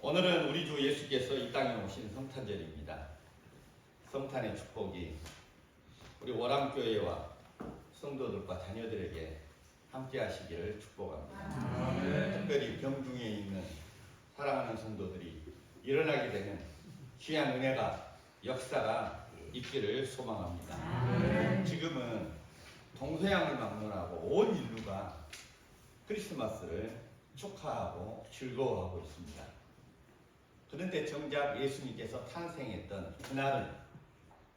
오늘은 우리 주 예수께서 이 땅에 오신 성탄절입니다. 성탄의 축복이 우리 월암교회와 성도들과 자녀들에게 함께 하시기를 축복합니다. 특별히 병중에 있는 사랑하는 성도들이 일어나게 되는 귀한 은혜가 역사가 있기를 소망합니다. 지금은 동서양을 막론하고 온 인류가 크리스마스를 축하하고 즐거워하고 있습니다. 그런데 정작 예수님께서 탄생했던 그날은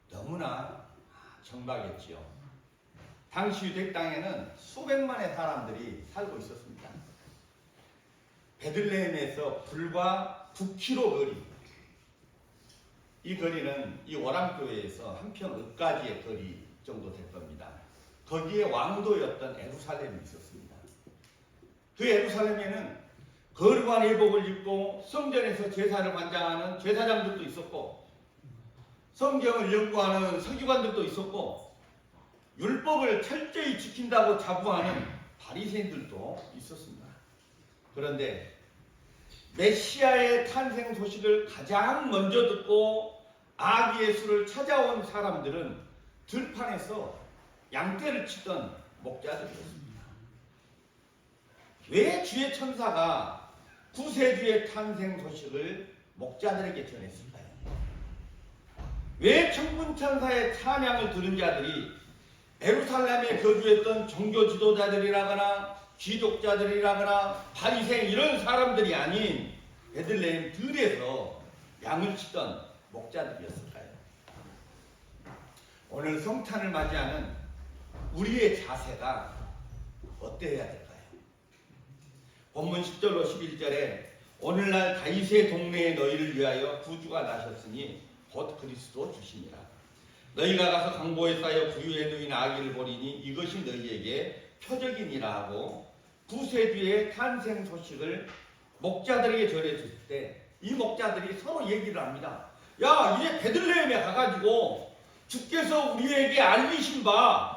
너무나 정박했지요. 당시 유대 땅에는 수백만의 사람들이 살고 있었습니다. 베들레헴에서 불과 9km 거리, 이 거리는 이 월암교회에서 한편 읍가지의 거리 정도 될 겁니다. 거기에 왕도였던 예루살렘이 있었습니다. 그 예루살렘에는 거룩한 예복을 입고 성전에서 제사를 관장하는 제사장들도 있었고, 성경을 연구하는 서기관들도 있었고, 율법을 철저히 지킨다고 자부하는 바리새인들도 있었습니다. 그런데 메시아의 탄생 소식을 가장 먼저 듣고 아기 예수를 찾아온 사람들은 들판에서 양떼를 치던 목자들이었습니다. 왜 주의 천사가 구세주의 탄생 소식을 목자들에게 전했을까요? 왜 천군천사의 찬양을 들은 자들이 예루살렘에 거주했던 종교 지도자들이라거나 귀족자들이라거나 바리새인 이런 사람들이 아닌 베들레헴 들에서 양을 치던 목자들이었을까요? 오늘 성탄을 맞이하는 우리의 자세가 어때야 될까요? 본문 10절로 11절에 오늘날 다윗의 동네에 너희를 위하여 구주가 나셨으니 곧 그리스도 주시니라. 너희가 가서 강보에 쌓여 구유에 누인 아기를 보리니 이것이 너희에게 표적이니라 하고 구세주의 탄생 소식을 목자들에게 전해줄 때 이 목자들이 서로 얘기를 합니다. 야, 이제 베들레헴에 가가지고 주께서 우리에게 알리신 바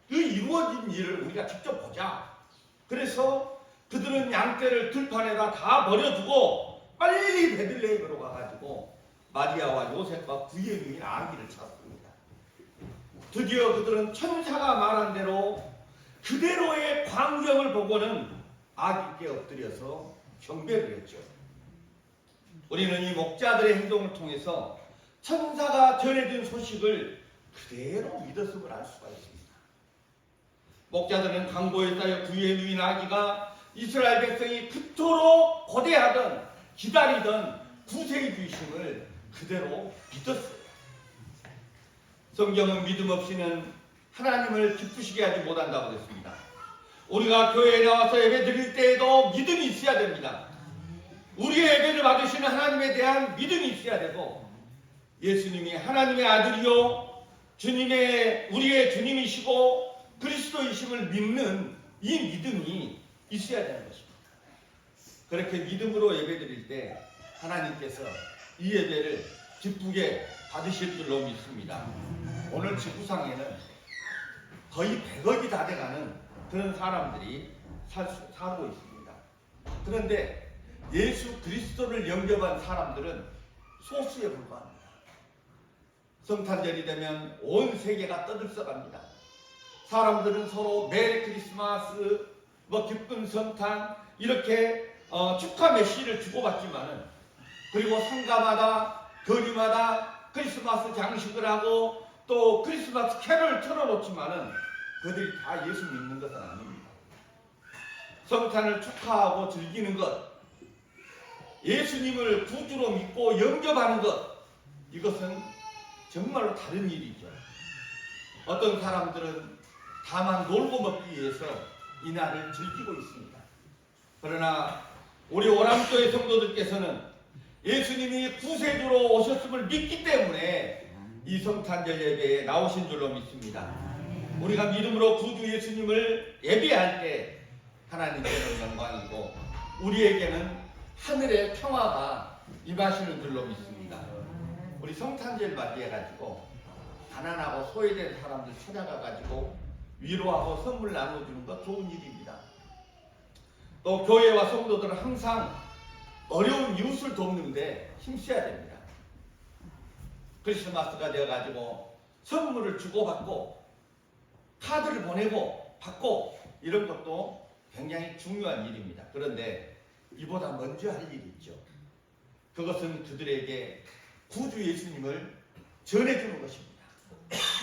그 이루어진 일을 우리가 직접 보자. 그래서 그들은 양떼를 들판에다 다 버려두고 빨리 베들레헴으로 가가지고 마리아와 요셉과 구유에 누인 아기를 찾았습니다. 드디어 그들은 천사가 말한 대로 그대로의 광경을 보고는 아기께 엎드려서 경배를 했죠. 우리는 이 목자들의 행동을 통해서 천사가 전해준 소식을 그대로 믿었음을 알 수가 있습니다. 목자들은 강보에 쌓여 구유에 누인 아기가 이스라엘 백성이 그토록 고대하던 기다리던 구세주이심을 그대로 믿었어요. 성경은 믿음 없이는 하나님을 기쁘시게 하지 못한다고 했습니다. 우리가 교회에 나와서 예배 드릴 때에도 믿음이 있어야 됩니다. 우리의 예배를 받으시는 하나님에 대한 믿음이 있어야 되고, 예수님이 하나님의 아들이요 우리의 주님이시고 그리스도이심을 믿는 이 믿음이 있어야 되는 것입니다. 그렇게 믿음으로 예배 드릴 때 하나님께서 이 예배를 기쁘게 받으실 줄로 믿습니다. 오늘 지구상에는 거의 100억이 다 돼가는 그런 사람들이 살고 있습니다. 그런데 예수 그리스도를 영접한 사람들은 소수에 불과합니다. 성탄절이 되면 온 세계가 떠들썩합니다. 사람들은 서로 메리 크리스마스, 기쁜 성탄 이렇게 축하 메시지를 주고받지만은, 그리고 상가마다 거리마다 크리스마스 장식을 하고 또 크리스마스 캐롤을 틀어놓지만은 그들이 다 예수 믿는 것은 아닙니다. 성탄을 축하하고 즐기는 것, 예수님을 구주로 믿고 영접하는 것, 이것은 정말로 다른 일이죠. 어떤 사람들은 다만 놀고 먹기 위해서 이 날을 즐기고 있습니다. 그러나 우리 월암교회 성도들께서는 예수님이 구세주로 오셨음을 믿기 때문에 이 성탄절 예배에 나오신 줄로 믿습니다. 우리가 믿음으로 구주 예수님을 예배할 때 하나님께는 영광이고 우리에게는 하늘의 평화가 임하시는 줄로 믿습니다. 우리 성탄절 맞이해가지고 가난하고 소외된 사람들 찾아가가지고 위로하고 선물 나눠주는 것 좋은 일입니다. 또 교회와 성도들은 항상 어려운 이웃을 돕는데 힘써야 됩니다. 크리스마스가 되어가지고 선물을 주고받고 카드를 보내고 받고 이런 것도 굉장히 중요한 일입니다. 그런데 이보다 먼저 할 일이 있죠. 그것은 그들에게 구주 예수님을 전해주는 것입니다.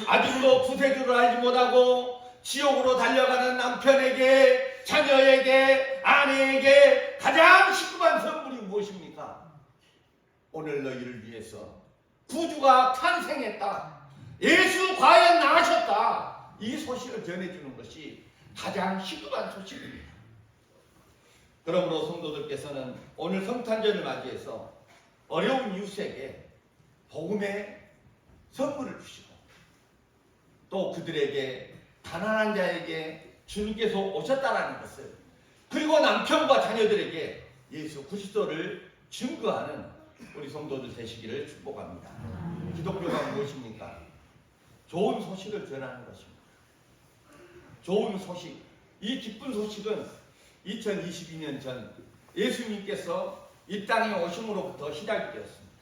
아직도 구세주를 알지 못하고 지옥으로 달려가는 남편에게, 자녀에게, 아내에게 가장 시급한 선물이 무엇입니까? 오늘 너희를 위해서 구주가 탄생했다. 예수 과연 나으셨다. 이 소식을 전해주는 것이 가장 시급한 소식입니다. 그러므로 성도들께서는 오늘 성탄절을 맞이해서 어려운 이웃에게 복음의 선물을 주시고 또 그들에게 가난한 자에게 주님께서 오셨다라는 것을, 그리고 남편과 자녀들에게 예수 그리스도를 증거하는 우리 성도들 되시기를 축복합니다. 기독교가 무엇입니까? 좋은 소식을 전하는 것입니다. 좋은 소식. 이 기쁜 소식은 2022년 전 예수님께서 이 땅에 오심으로부터 시작이 되었습니다.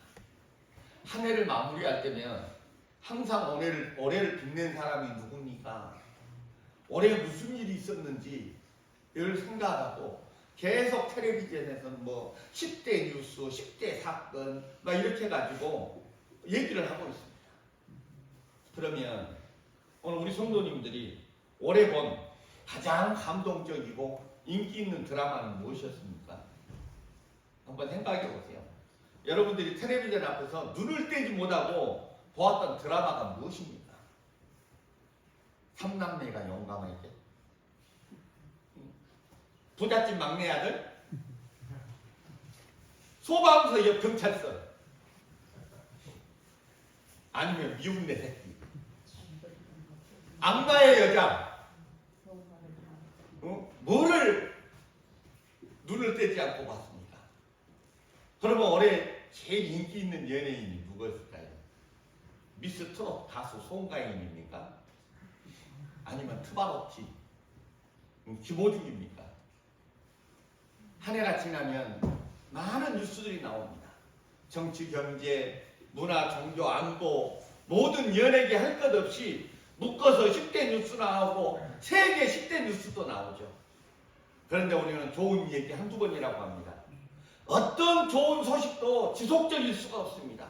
한 해를 마무리할 때면 항상 올해를 빛낸 사람이 누굽니까? 올해 무슨 일이 있었는지 늘 생각하고 계속 텔레비전에서는 뭐 10대 뉴스, 10대 사건 막 이렇게 가지고 얘기를 하고 있습니다. 그러면 오늘 우리 성도님들이 올해 본 가장 감동적이고 인기 있는 드라마는 무엇이었습니까? 한번 생각해 보세요. 여러분들이 텔레비전 앞에서 눈을 떼지 못하고 보았던 드라마가 무엇입니까? 삼남매가 용감하게, 부잣집 막내 아들, 소방서 옆 경찰서, 아니면 미운 내 새끼, 악마의 여자. 뭐를 눈을 떼지 않고 봤습니까? 그러면 올해 제일 인기 있는 연예인이 누구였을까요? 미스 트롯 가수 송가인입니까? 아니면 트바로티 김호중입니까? 한 해가 지나면 많은 뉴스들이 나옵니다. 정치, 경제, 문화, 종교, 안보, 모든 연예계 할 것 없이 묶어서 10대 뉴스 나오고 세계 10대 뉴스도 나오죠. 그런데 우리는 좋은 얘기 한두 번이라고 합니다. 어떤 좋은 소식도 지속적일 수가 없습니다.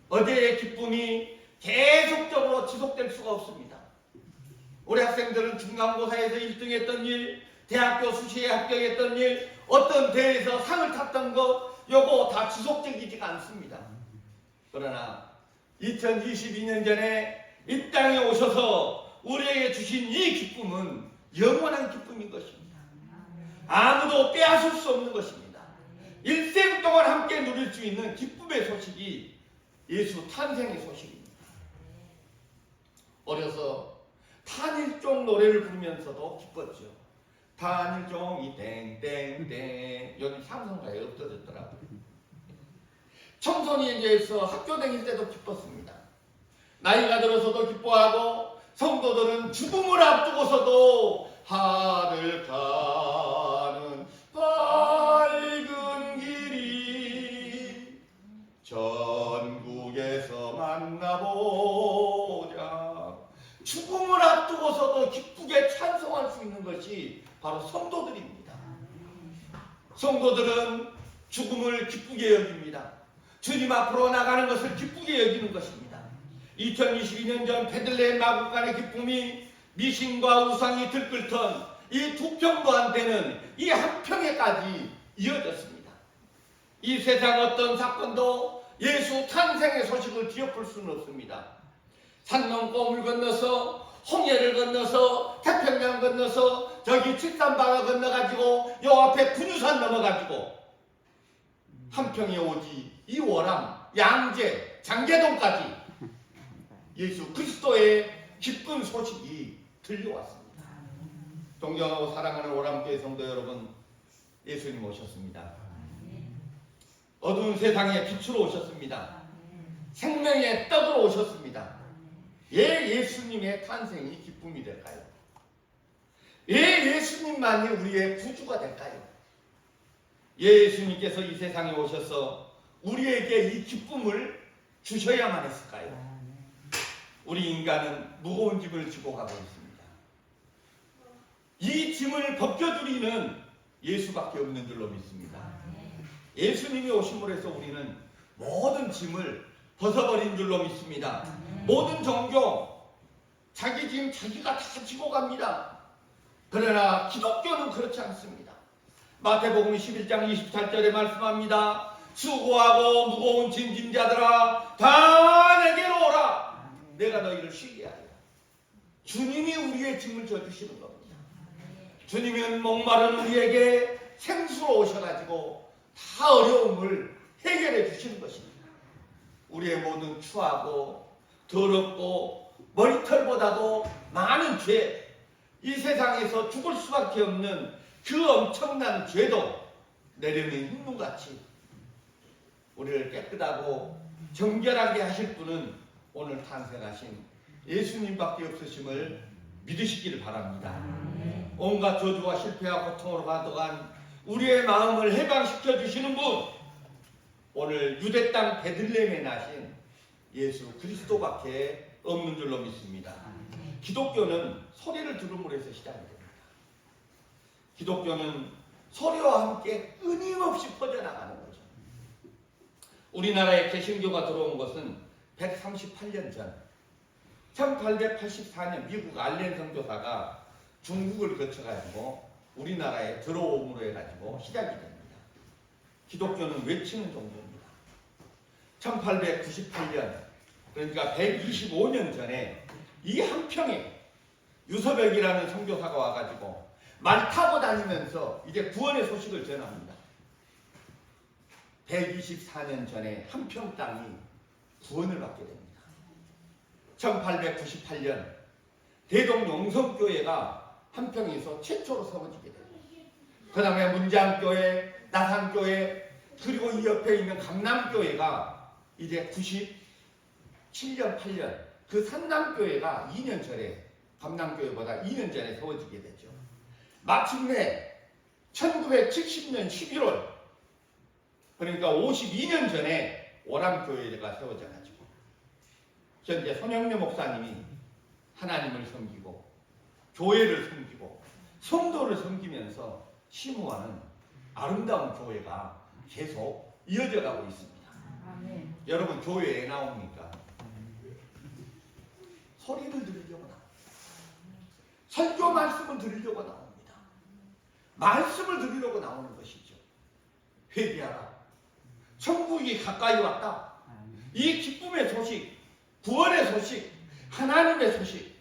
어제의 기쁨이 계속적으로 지속될 수가 없습니다. 우리 학생들은 중간고사에서 1등 했던 일, 대학교 수시에 합격했던 일, 어떤 대회에서 상을 탔던 것, 요거 다 지속적이지가 않습니다. 그러나 2022년 전에 이 땅에 오셔서 우리에게 주신 이 기쁨은 영원한 기쁨인 것입니다. 아무도 빼앗을 수 없는 것입니다. 일생 동안 함께 누릴 수 있는 기쁨의 소식이 예수 탄생의 소식입니다. 어려서 탄일종 노래를 부르면서도 기뻤죠. 탄일종이 땡땡땡. 여기 삼성가에 없어졌더라고요. 청소년기에서 학교 다닐 때도 기뻤습니다. 나이가 들어서도 기뻐하고, 성도들은 죽음을 앞두고서도 하늘 가는 밝은 길이 전국에서 만나보자. 죽음을 앞두고서도 기쁘게 찬송할 수 있는 것이 바로 성도들입니다. 성도들은 죽음을 기쁘게 여깁니다. 주님 앞으로 나가는 것을 기쁘게 여기는 것입니다. 2022년 전 베들레헴 마구간의 기쁨이 미신과 우상이 들끓던 이 두 평도한테는 이 한 평에까지 이어졌습니다. 이 세상 어떤 사건도 예수 탄생의 소식을 뒤엎을 수는 없습니다. 산 넘고 물 건너서, 홍해를 건너서, 태평양 건너서, 저기 칠산바가 건너가지고 요 앞에 군유산 넘어가지고 한평에 오지 이 월암, 양재, 장계동까지 예수 그리스도의 기쁜 소식이 들려왔습니다. 존경하고 사랑하는 오람교회 성도 여러분, 예수님 오셨습니다. 어두운 세상에 빛으로 오셨습니다. 생명의 떡으로 오셨습니다. 왜 예수님의 탄생이 기쁨이 될까요? 왜 예수님만이 우리의 구주가 될까요? 예수님께서 이 세상에 오셔서 우리에게 이 기쁨을 주셔야만 했을까요? 우리 인간은 무거운 짐을 지고 가고 있습니다. 이 짐을 벗겨드리는 예수밖에 없는 줄로 믿습니다. 예수님이 오심으로 해서 우리는 모든 짐을 벗어버린 줄로 믿습니다. 모든 종교, 자기 짐 자기가 다 지고 갑니다. 그러나 기독교는 그렇지 않습니다. 마태복음 11장 24절에 말씀합니다. 수고하고 무거운 짐진 자들아 다 내게로 오라. 내가 너희를 쉬게 하리라. 주님이 우리의 짐을 져주시는 겁니다. 주님은 목마른 우리에게 생수로 오셔가지고 다 어려움을 해결해 주시는 것입니다. 우리의 모든 추하고 더럽고 머리털보다도 많은 죄, 이 세상에서 죽을 수밖에 없는 그 엄청난 죄도 내려놓은 흰눈같이 우리를 깨끗하고 정결하게 하실 분은 오늘 탄생하신 예수님밖에 없으심을 믿으시기를 바랍니다. 온갖 저주와 실패와 고통으로 가득한 우리의 마음을 해방시켜 주시는 분, 오늘 유대 땅 베들레헴에 나신 예수 그리스도밖에 없는 줄로 믿습니다. 기독교는 소리를 들음으로 해서 시작이 됩니다. 기독교는 소리와 함께 끊임없이 퍼져나가는 거죠. 우리나라에 개신교가 들어온 것은 138년 전 1884년 미국 알렌 선교사가 중국을 거쳐가지고 우리나라에 들어옴으로 해가지고 시작이 됩니다. 기독교는 외치는 종교입니다. 1898년 그러니까 125년 전에 이 한평에 유서백이라는 선교사가 와가지고 말 타고 다니면서 이제 구원의 소식을 전합니다. 124년 전에 한평 땅이 구원을 받게 됩니다. 1898년 대동용성교회가 한평에서 최초로 세워지게 됩니다. 그 다음에 문장교회, 나산교회, 그리고 이 옆에 있는 강남교회가 이제 97년, 8년 그 산남교회가 2년 전에 강남교회보다 2년 전에 세워지게 되죠. 마침내 1970년 11월 그러니까 52년 전에 오람교회가 세워져가지고 현재 손영래 목사님이 하나님을 섬기고 교회를 섬기고 성도를 섬기면서 심우하는 아름다운 교회가 계속 이어져 가고 있습니다. 아멘. 여러분 교회에 나옵니까? 소리를 들으려고 나옵니다. 설교 말씀을 들으려고 나옵니다. 말씀을 들으려고 나오는 것이죠. 회개하라. 천국이 가까이 왔다. 이 기쁨의 소식, 구원의 소식, 하나님의 소식,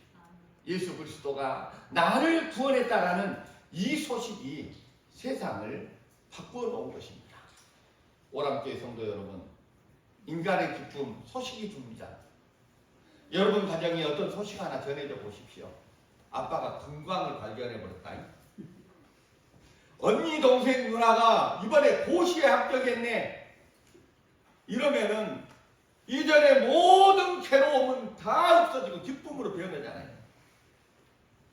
예수 그리스도가 나를 구원했다라는 이 소식이 세상을 바꾸어 놓은 것입니다. 오람교회 성도 여러분, 인간의 기쁨 소식이 줍니다. 여러분 가정에 어떤 소식 하나 전해줘 보십시오. 아빠가 금광을 발견해 버렸다. 언니 동생 누나가 이번에 고시에 합격했네. 이러면은 이전에 모든 괴로움은 다 없어지고 기쁨으로 변하잖아요.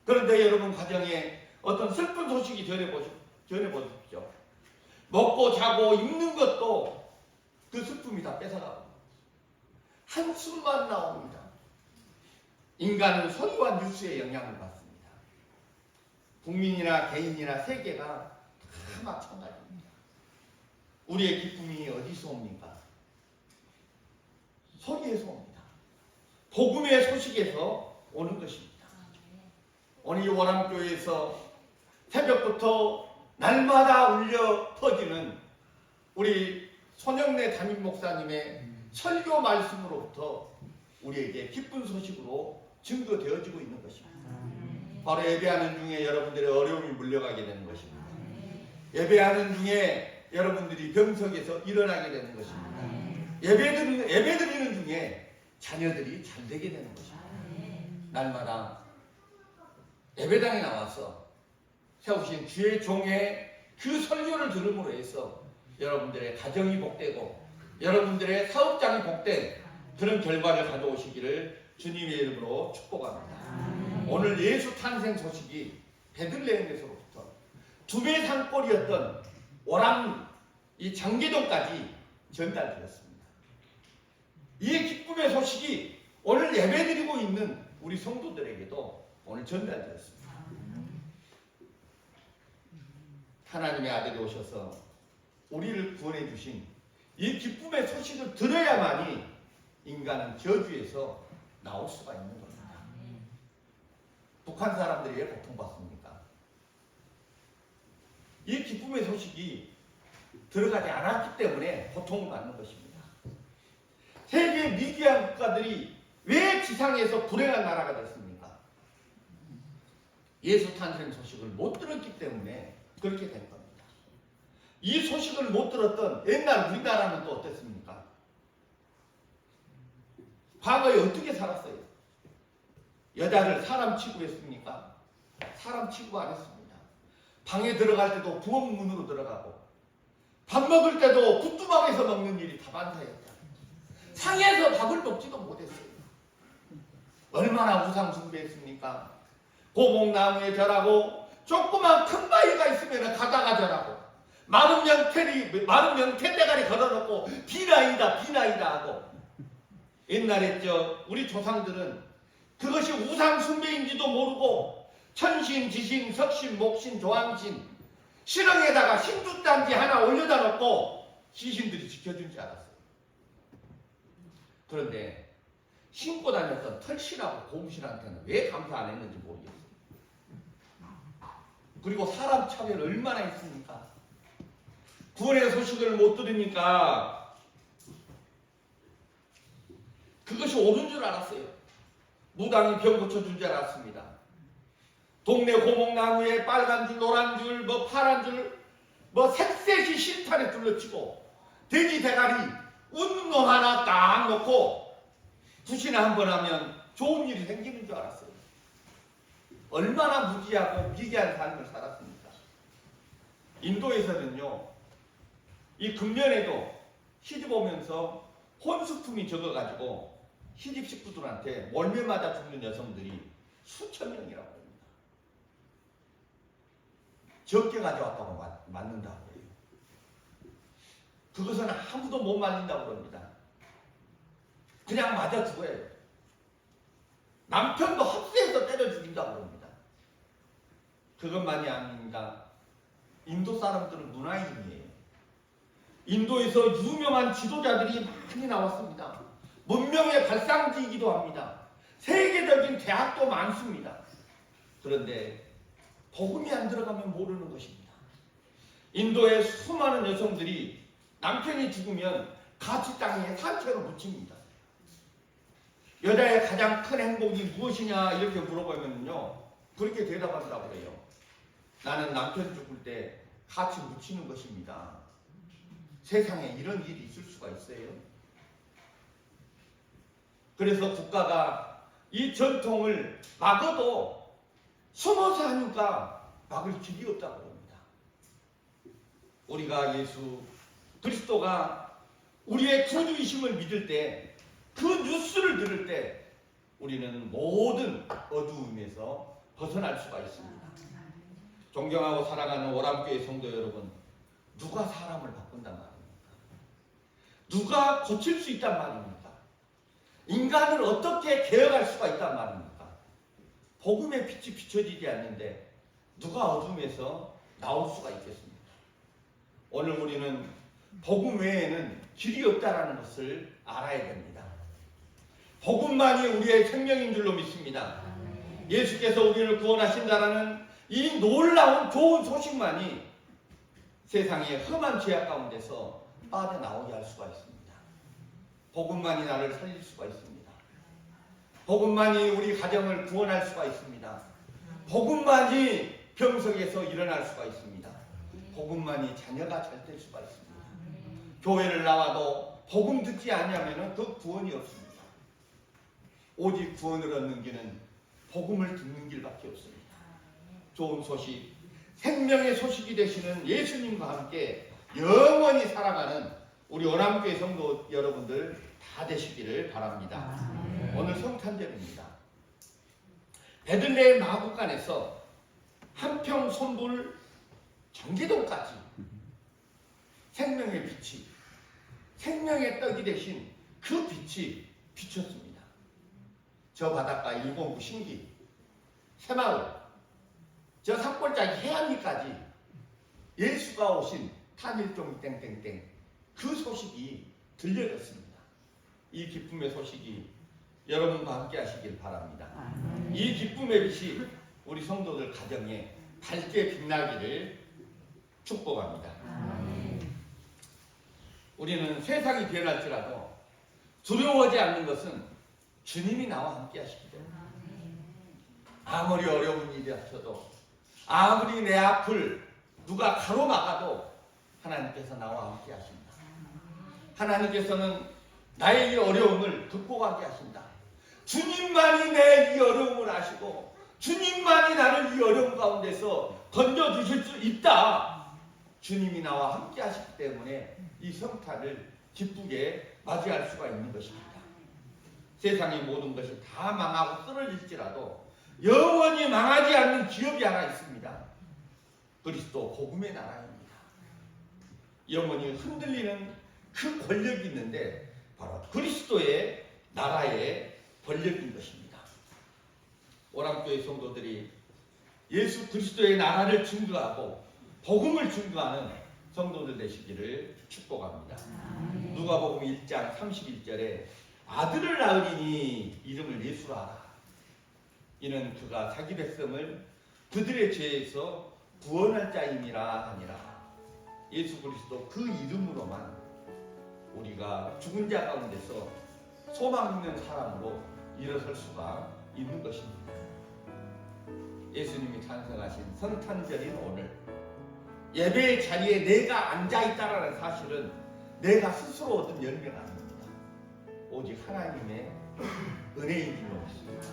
그런데 여러분 가정에 어떤 슬픈 소식이 전해보십시오. 먹고 자고 입는 것도 그 슬픔이 다 뺏어가고 한숨만 나옵니다. 인간은 소리와 뉴스에 영향을 받습니다. 국민이나 개인이나 세계가 다 마찬가지입니다. 우리의 기쁨이 어디서 옵니까? 소리에서 옵니다. 복음의 소식에서 오는 것입니다. 오늘 이 원암교회에서 새벽부터 날마다 울려 퍼지는 우리 손영래 담임 목사님의 설교 말씀으로부터 우리에게 기쁜 소식으로 증거되어지고 있는 것입니다. 바로 예배하는 중에 여러분들의 어려움이 물려가게 되는 것입니다. 예배하는 중에 여러분들이 병석에서 일어나게 되는 것입니다. 예배드리는 중에 자녀들이 잘 되게 되는 것입니다. 날마다 예배당에 나와서 세우신 주의 종의 그 설교를 들음으로 해서 여러분들의 가정이 복되고 여러분들의 사업장이 복된 그런 결과를 가져오시기를 주님의 이름으로 축복합니다. 오늘 예수 탄생 소식이 베들레헴에서부터 두배 산골이었던 오람 이 장계동까지 전달되었습니다. 이 기쁨의 소식이 오늘 예배드리고 있는 우리 성도들에게도 오늘 전달되었습니다. 하나님의 아들이 오셔서 우리를 구원해 주신 이 기쁨의 소식을 들어야만이 인간은 저주에서 나올 수가 있는 겁니다. 북한 사람들이 왜 고통받습니까? 이 기쁨의 소식이 들어가지 않았기 때문에 고통을 받는 것입니다. 세계 미개한 국가들이 왜 지상에서 불행한 나라가 됐습니까? 예수 탄생 소식을 못 들었기 때문에 그렇게 된 겁니다. 이 소식을 못 들었던 옛날 우리나라는 또 어땠습니까? 과거에 어떻게 살았어요? 여자를 사람 취급했습니까? 사람 취급 안 했습니다. 방에 들어갈 때도 부엌문으로 들어가고 밥 먹을 때도 굿두방에서 먹는 일이 다반사였다. 상에서 밥을 먹지도 못했어요. 얼마나 우상 숭배했습니까? 고목나무에 절하고 조그만 큰 바위가 있으면 가다가 절하고 마른 명태대가리 걸어놓고 비나이다 하고 옛날에 우리 조상들은 그것이 우상 숭배인지도 모르고 천신, 지신, 석신, 목신, 조왕신 실흥에다가 신주단지 하나 올려다 놓고 시신들이 지켜준 줄 알았어요. 그런데 신고 다녔던 털신하고 고무신한테는 왜 감사 안 했는지 모르겠어요. 그리고 사람 차별 얼마나 했습니까? 구원의 소식을 못 들으니까 그것이 옳은 줄 알았어요. 무당이 병 고쳐준 줄 알았습니다. 동네 고목나무에 빨간 줄, 노란 줄, 파란 줄, 색색이 실탄에 둘러치고 돼지 대가리 웃는 놈 하나 딱 놓고 부시나 한 번 하면 좋은 일이 생기는 줄 알았어요. 얼마나 무지하고 미개한 삶을 살았습니까? 인도에서는요, 이 금년에도 시집 오면서 혼수품이 적어가지고 시집 식구들한테 몰매 맞아 죽는 여성들이 수천 명이라고 합니다. 적게 가져왔다고 맞는다고 해요. 그것은 아무도 못 말린다고 그럽니다. 그냥 맞아 죽어요. 남편도 흡수해서 때려 죽인다고 그럽니다. 그것만이 아닙니다. 인도 사람들은 문화인이에요. 인도에서 유명한 지도자들이 많이 나왔습니다. 문명의 발상지이기도 합니다. 세계적인 대학도 많습니다. 그런데 복음이 안 들어가면 모르는 것입니다. 인도의 수많은 여성들이 남편이 죽으면 같이 땅에 산채로 묻힙니다. 여자의 가장 큰 행복이 무엇이냐 이렇게 물어보면요, 그렇게 대답한다고 해요. 나는 남편 죽을 때 같이 묻히는 것입니다. 세상에 이런 일이 있을 수가 있어요. 그래서 국가가 이 전통을 막아도 숨어서 하니까 막을 길이 없다고 합니다. 우리가 예수 그리스도가 우리의 구주이심을 믿을 때, 그 뉴스를 들을 때 우리는 모든 어두움에서 벗어날 수가 있습니다. 존경하고 사랑하는 오람교회 성도 여러분, 누가 사람을 바꾼단 말입니까? 누가 고칠 수 있단 말입니까? 인간을 어떻게 개혁할 수가 있단 말입니까? 복음의 빛이 비춰지지 않는데 누가 어둠에서 나올 수가 있겠습니까? 오늘 우리는 복음 외에는 길이 없다는 것을 알아야 됩니다. 복음만이 우리의 생명인 줄로 믿습니다. 예수께서 우리를 구원하신다라는 이 놀라운 좋은 소식만이 세상의 험한 죄악 가운데서 빠져나오게 할 수가 있습니다. 복음만이 나를 살릴 수가 있습니다. 복음만이 우리 가정을 구원할 수가 있습니다. 복음만이 병석에서 일어날 수가 있습니다. 복음만이 자녀가 잘 될 수가 있습니다. 교회를 나와도 복음 듣지 않으면 그 구원이 없습니다. 오직 구원을 얻는 길은 복음을 듣는 길밖에 없습니다. 좋은 소식, 생명의 소식이 되시는 예수님과 함께 영원히 살아가는 우리 오남교회 성도 여러분들 다 되시기를 바랍니다. 오늘 성탄절입니다. 베들레헴 마구간에서 한평 손불 전기동까지 생명의 빛이, 생명의 떡이 되신 그 빛이 비쳤습니다. 저 바닷가 109 신기, 새마을, 저 산골짜기 해안리까지 예수가 오신 탄일종 땡땡땡 그 소식이 들려졌습니다. 이 기쁨의 소식이 여러분과 함께 하시길 바랍니다. 이 기쁨의 빛이 우리 성도들 가정에 밝게 빛나기를 축복합니다. 우리는 세상이 변할지라도 두려워하지 않는 것은 주님이 나와 함께 하시기 때문에 아무리 어려운 일이 닥쳐도 아무리 내 앞을 누가 가로막아도 하나님께서 나와 함께 하신다. 하나님께서는 나의 이 어려움을 극복하게 하신다. 주님만이 내 이 어려움을 아시고 주님만이 나를 이 어려움 가운데서 건져주실 수 있다. 주님이 나와 함께 하시기 때문에 이 성탄을 기쁘게 맞이할 수가 있는 것입니다. 세상의 모든 것이 다 망하고 쓰러질지라도 영원히 망하지 않는 기업이 하나 있습니다. 그리스도 복음의 나라입니다. 영원히 흔들리는 그 권력이 있는데 바로 그리스도의 나라의 권력인 것입니다. 오람교회 성도들이 예수 그리스도의 나라를 증거하고 복음을 증거하는 성도들 되시기를 축복합니다. 누가복음 1장 31절에 아들을 낳으리니 이름을 예수라 하라. 이는 그가 자기 백성을 그들의 죄에서 구원할 자임이라 하니라. 예수 그리스도 그 이름으로만 우리가 죽은 자 가운데서 소망 있는 사람으로 일어설 수가 있는 것입니다. 예수님이 찬성하신 성탄절인 오늘 예배의 자리에 내가 앉아있다라는 사실은 내가 스스로 얻은 열매가 아닙니다. 오직 하나님의 은혜인 줄로 믿습니다.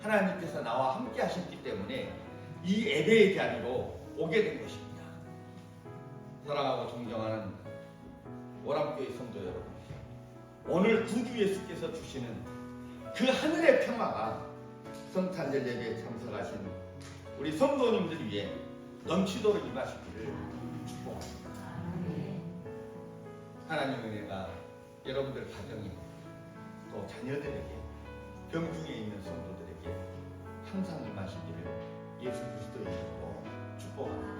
하나님께서 나와 함께 하셨기 때문에 이 예배의 자리로 오게 된 것입니다. 사랑하고 존경하는 오람교회 성도 여러분, 오늘 구주 예수께서 주시는 그 하늘의 평화가 성탄절 예배에 참석하신 우리 성도님들 위해 넘치도록 임하시기를 축복합니다. 하나님의 은혜가 여러분들 가정에 또 자녀들에게 병중에 있는 성도들에게 항상 임하시기를 예수 그리스도의 이름으로 축복합니다.